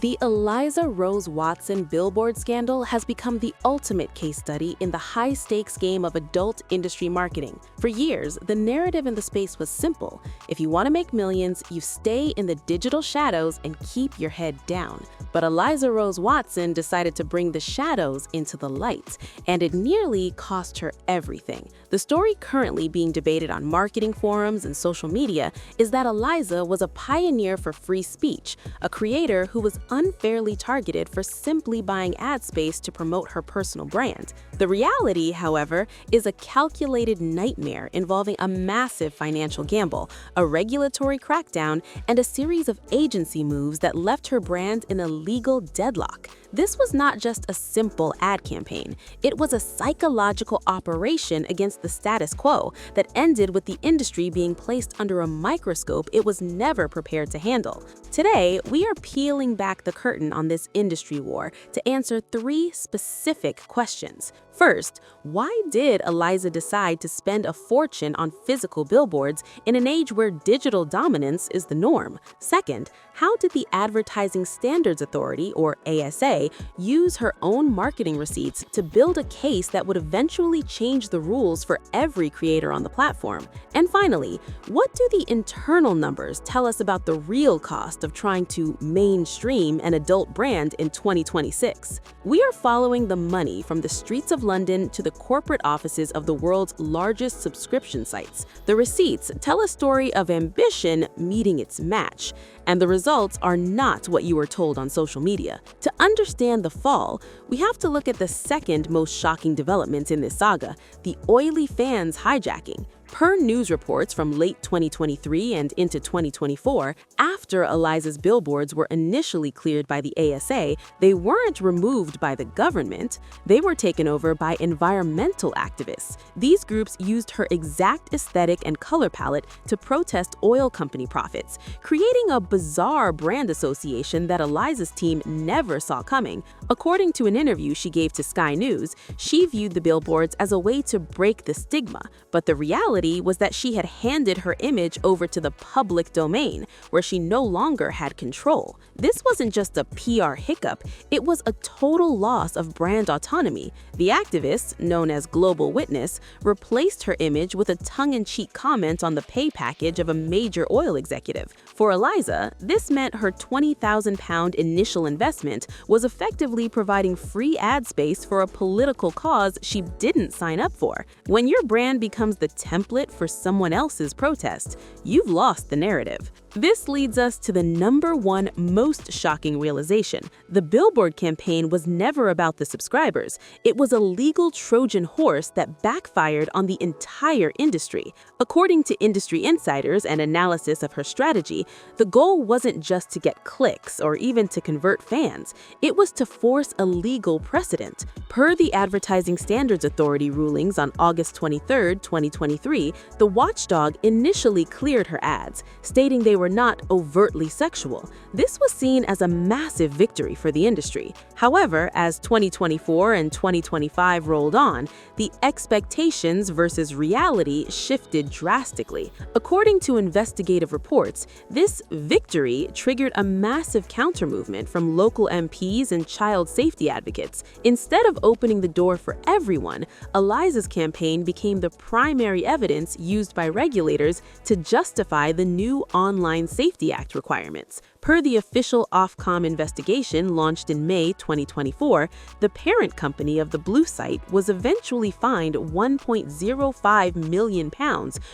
The Eliza Rose Watson Billboard scandal has become the ultimate case study in the high-stakes game of adult industry marketing. For years, the narrative in the space was simple. If you want to make millions, you stay in the digital shadows and keep your head down. But Eliza Rose Watson decided to bring the shadows into the light, and it nearly cost her everything. The story currently being debated on marketing forums and social media is that Eliza was a pioneer for free speech, a creator who was unfairly targeted for simply buying ad space to promote her personal brand. The reality, however, is a calculated nightmare involving a massive financial gamble, a regulatory crackdown, and a series of agency moves that left her brand in a legal deadlock. This was not just a simple ad campaign. It was a psychological operation against the status quo that ended with the industry being placed under a microscope it was never prepared to handle. Today, we are peeling back the curtain on this industry war to answer three specific questions. First, why did Eliza decide to spend a fortune on physical billboards in an age where digital dominance is the norm? Second, how did the Advertising Standards Authority, or ASA, use her own marketing receipts to build a case that would eventually change the rules for every creator on the platform? And finally, what do the internal numbers tell us about the real cost of trying to mainstream an adult brand in 2026? We are following the money from the streets of London to the corporate offices of the world's largest subscription sites. The receipts tell a story of ambition meeting its match, and the results are not what you were told on social media. To understand the fall, we have to look at the second most shocking development in this saga, the OnlyFans hijacking. Per news reports from late 2023 and into 2024, after Eliza's billboards were initially cleared by the ASA, they weren't removed by the government. They were taken over by environmental activists. These groups used her exact aesthetic and color palette to protest oil company profits, creating a bizarre brand association that Eliza's team never saw coming. According to an interview she gave to Sky News, she viewed the billboards as a way to break the stigma, but the reality was that she had handed her image over to the public domain, where she no longer had control. This wasn't just a PR hiccup, it was a total loss of brand autonomy. The activists, known as Global Witness, replaced her image with a tongue-in-cheek comment on the pay package of a major oil executive. For Eliza, this meant her £20,000 initial investment was effectively providing free ad space for a political cause she didn't sign up for. When your brand becomes the template for someone else's protest, you've lost the narrative. This leads us to the number one most shocking realization. The Billboard campaign was never about the subscribers. It was a legal Trojan horse that backfired on the entire industry. According to industry insiders and analysis of her strategy, the goal wasn't just to get clicks or even to convert fans. It was to force a legal precedent. Per the Advertising Standards Authority rulings on August 23, 2023, the watchdog initially cleared her ads, stating they were not overtly sexual. This was seen as a massive victory for the industry. However, as 2024 and 2025 rolled on, the expectations versus reality shifted drastically. According to investigative reports, this victory triggered a massive counter-movement from local MPs and child safety advocates. Instead of opening the door for everyone, Eliza's campaign became the primary evidence used by regulators to justify the new Online Safety Act requirements. Per the official Ofcom investigation launched in May 2024, the parent company of the Blue site was eventually fined £1.05 million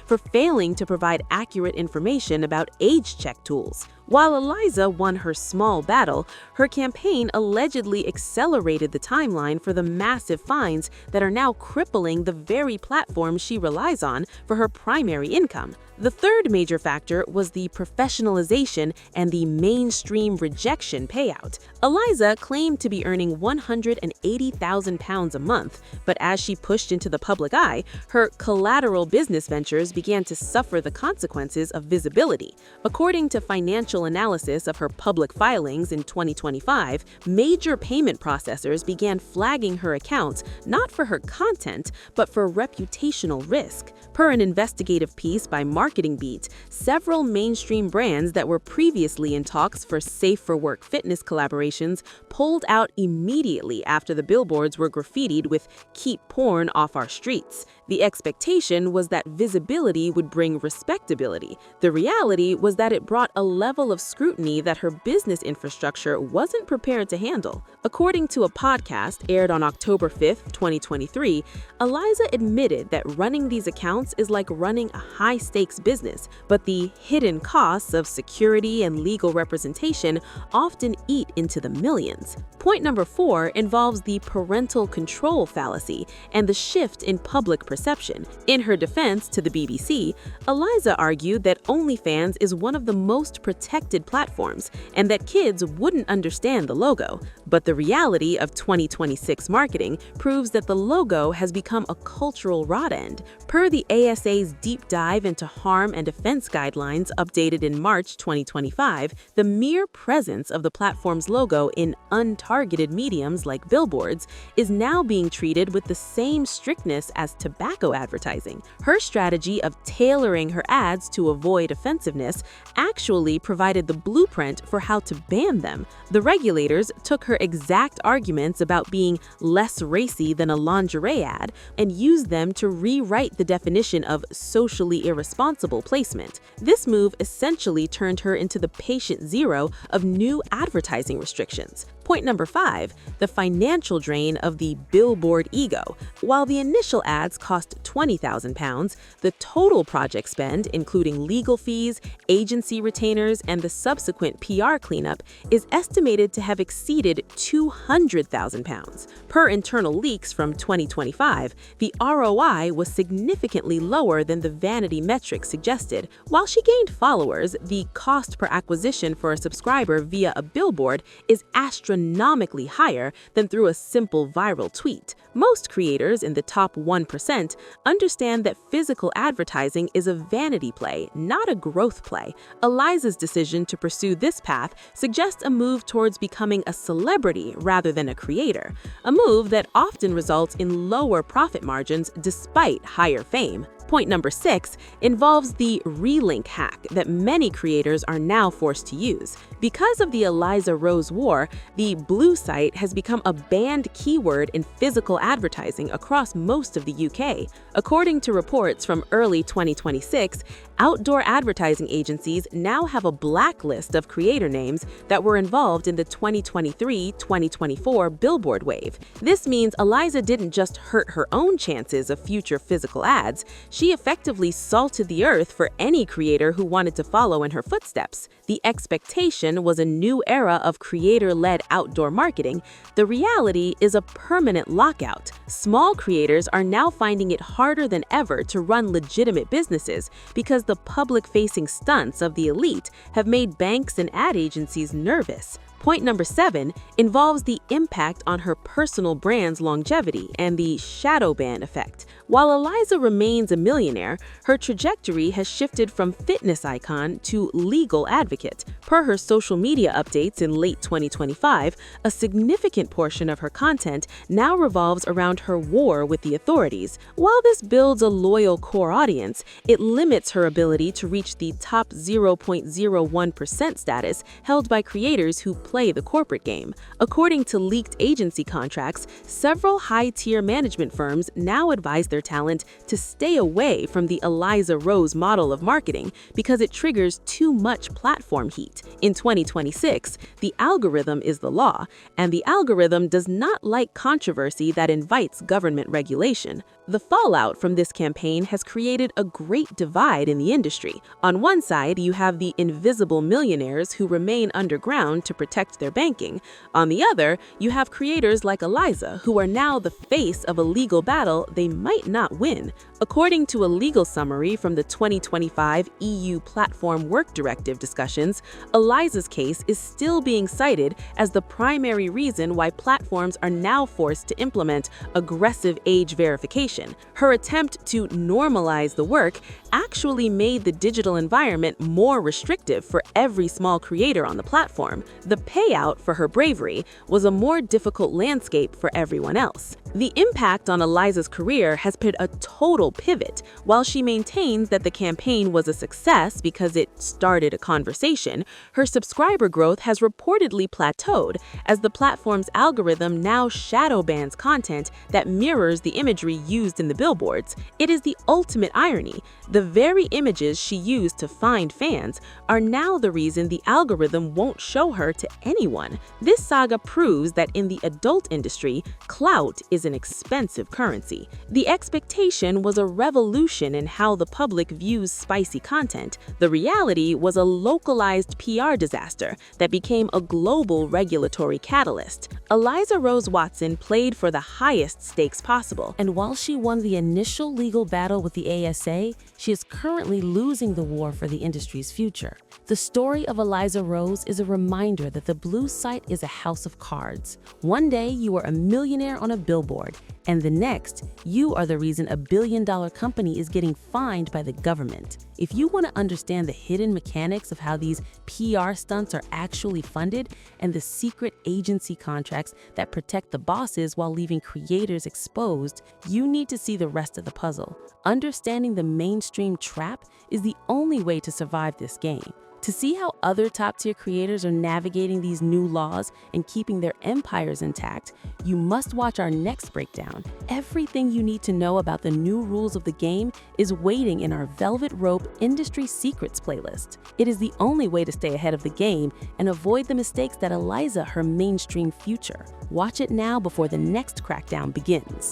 for failing to provide accurate information about age check tools. While Eliza won her small battle, her campaign allegedly accelerated the timeline for the massive fines that are now crippling the very platform she relies on for her primary income. The third major factor was the professionalization and the mainstream rejection payout. Eliza claimed to be earning £180,000 a month, but as she pushed into the public eye, her collateral business ventures began to suffer the consequences of visibility. According to financial analysis of her public filings in 2025, major payment processors began flagging her accounts not for her content, but for reputational risk. Per an investigative piece by Marketing Beat, several mainstream brands that were previously in talks for safe-for-work fitness collaborations pulled out immediately after the billboards were graffitied with "Keep porn off our streets." The expectation was that visibility would bring respectability. The reality was that it brought a level of scrutiny that her business infrastructure wasn't prepared to handle. According to a podcast aired on October 5, 2023, Eliza admitted that running these accounts is like running a high-stakes business, but the hidden costs of security and legal representation often eat into the millions. Point number 4 involves the parental control fallacy and the shift in public perception. In her defense to the BBC, Eliza argued that OnlyFans is one of the most protected platforms and that kids wouldn't understand the logo. But the reality of 2026 marketing proves that the logo has become a cultural rot end. Per the ASA's deep dive into harm and offense guidelines updated in March 2025, the mere presence of the platform's logo in untargeted mediums like billboards is now being treated with the same strictness as tobacco advertising. Her strategy of tailoring her ads to avoid offensiveness actually provided the blueprint for how to ban them. The regulators took her exact arguments about being less racy than a lingerie ad and used them to rewrite the definition of socially irresponsible placement. This move essentially turned her into the patient zero of new advertising restrictions. Point number 5, the financial drain of the billboard ego. While the initial ads cost £20,000, the total project spend, including legal fees, agency retainers, and the subsequent PR cleanup, is estimated to have exceeded £200,000. Per internal leaks from 2025, the ROI was significantly lower than the vanity metric suggested. While she gained followers, the cost per acquisition for a subscriber via a billboard is astronomically higher than through a simple viral tweet. Most creators in the top 1% understand that physical advertising is a vanity play, not a growth play. Eliza's decision to pursue this path suggests a move towards becoming a celebrity rather than a creator, a move that often results in lower profit margins despite higher fame. Point number 6 involves the relink hack that many creators are now forced to use. Because of the Eliza Rose war, the blue site has become a banned keyword in physical advertising across most of the UK. According to reports from early 2026, outdoor advertising agencies now have a blacklist of creator names that were involved in the 2023-2024 Billboard wave. This means Eliza didn't just hurt her own chances of future physical ads, she effectively salted the earth for any creator who wanted to follow in her footsteps. The expectation was a new era of creator-led outdoor marketing. The reality is a permanent lockout. Small creators are now finding it harder than ever to run legitimate businesses because the public-facing stunts of the elite have made banks and ad agencies nervous. Point number 7 involves the impact on her personal brand's longevity and the shadow ban effect. While Eliza remains a millionaire, her trajectory has shifted from fitness icon to legal advocate. Per her social media updates in late 2025, a significant portion of her content now revolves around her war with the authorities. While this builds a loyal core audience, it limits her ability to reach the top 0.01% status held by creators who play the corporate game. According to leaked agency contracts, several high-tier management firms now advise their talent to stay away from the Eliza Rose model of marketing because it triggers too much platform heat. In 2026, the algorithm is the law, and the algorithm does not like controversy that invites government regulation. The fallout from this campaign has created a great divide in the industry. On one side, you have the invisible millionaires who remain underground to protect their banking. On the other, you have creators like Eliza, who are now the face of a legal battle they might not win. According to a legal summary from the 2025 EU Platform Work Directive discussions, Eliza's case is still being cited as the primary reason why platforms are now forced to implement aggressive age verification. Her attempt to normalize the work actually made the digital environment more restrictive for every small creator on the platform. The payout for her bravery was a more difficult landscape for everyone else. The impact on Eliza's career has been a total pivot. While she maintains that the campaign was a success because it started a conversation, her subscriber growth has reportedly plateaued as the platform's algorithm now shadow bans content that mirrors the imagery used in the billboards. It is the ultimate irony. The very images she used to find fans are now the reason the algorithm won't show her to anyone. This saga proves that in the adult industry, clout is an expensive currency. The expectation was a revolution in how the public views spicy content. The reality was a localized PR disaster that became a global regulatory catalyst. Eliza Rose Watson played for the highest stakes possible, and while she won the initial legal battle with the ASA, she is currently losing the war for the industry's future. The story of Eliza Rose is a reminder that the blue site is a house of cards. One day you are a millionaire on a billboard, and the next, you are the reason a billion-dollar company is getting fined by the government. If you want to understand the hidden mechanics of how these PR stunts are actually funded and the secret agency contracts that protect the bosses while leaving creators exposed, you need to see the rest of the puzzle. Understanding the mainstream trap is the only way to survive this game. To see how other top-tier creators are navigating these new laws and keeping their empires intact, you must watch our next breakdown. Everything you need to know about the new rules of the game is waiting in our Velvet Rope Industry Secrets playlist. It is the only way to stay ahead of the game and avoid the mistakes that Eliza her mainstream future. Watch it now before the next crackdown begins.